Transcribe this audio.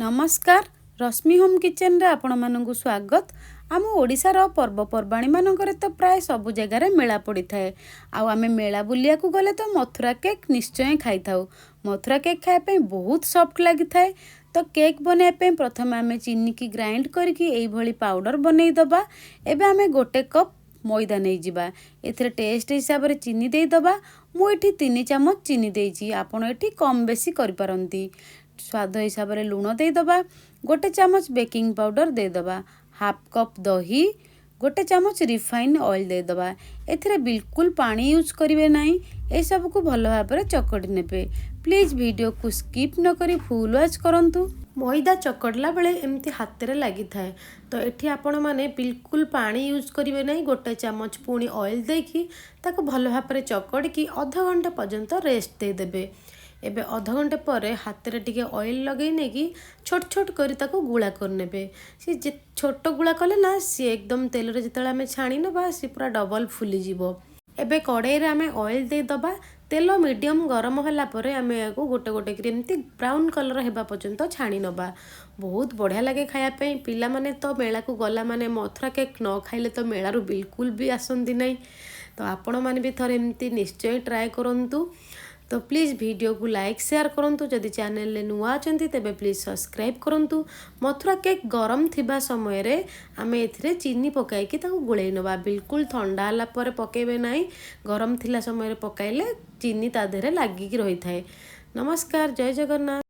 नमस्कार रश्मि home kitchen रे आपण मानकु स्वागत। आम ओडिशार पर्वपर्वाणी मानकरे तो प्राय सबु जगार मेला पड़ी थाए। आमे मेला बुलिया को गले तो मथुरा केक निश्चय खाई थाउ। मथुरा केक खाए बहुत सॉफ्ट लगी थाए। तो केक बनाए प्रथम आमे चीनी की ग्राइंड करके एई भली पाउडर बनई दबा। एबे आमे गोटे कप मैदा नहीं जिबा। एथिरे टेस्ट हिसाब रे चीनी देई दबा। मु एठी 3 चम्मच चीनी देइची, आपण एठी कम बेसी करि पारंती। स्वाद हिसाब रे लूण दे दबा। गोटे चम्मच बेकिंग पाउडर दे दबा। हाफ कप दही, गोटे चम्मच रिफाइन ऑयल दे दबा। एथिरे बिल्कुल पानी यूज करिवे नाही। ए सब को भलो भाबरे चकड़ी नेबे। प्लीज वीडियो को स्किप न करी फुल वॉच करंतु। मैदा चकड़ला बेले एमती हाथ रे लगी थाए। तो एठी आपण माने बिल्कुल पानी यूज करिवे नाही। गोटे चम्मच पुणी ऑयल देकी ताको भलो भाबरे चकड़ी की आधा घंटा पर्यंत रेस्ट दे देबे। एबे आधा घंटे पर हाथ रे टिके ऑयल लगे ने कि छोट छोट करी ताको गुळा कर नेबे। सी जे छोट गुळा कले ना सी एकदम तेल रे जतले हमें छाणी नबा सी पूरा डबल फुली जिवो। एबे कड़ाई रे हमें ऑयल दे दबा। तेल मीडियम गरम होला परे हमें याको गोटे गोटे एमती ब्राउन कलर हेबा पर्यंत छाणी नबा। बहुत बढ़िया लगे खाया पे। पिला माने तो मेला को गला माने मथुरा केक न खाइले तो मेला रु बिल्कुल भी आसंती नहीं। तो आपण माने भी थोड़े एमती निश्चय ट्राई करंतु। तो प्लीज़ वीडियो को लाइक शेयर करंतु। जदि चैनल ले नुआ अछंती तेबे प्लीज सब्सक्राइब करंतु। मथुरा केक गरम थिबा समय रे आमे एथिरे चीनी पकाई कि ताको गुळेई नबा। बिल्कुल ठंडा हला पर पकेबे नाही। गरम थिला समय रे पकाइले चीनी ता देरे लागी कि रही थाए। नमस्कार, जय जगन्नाथ।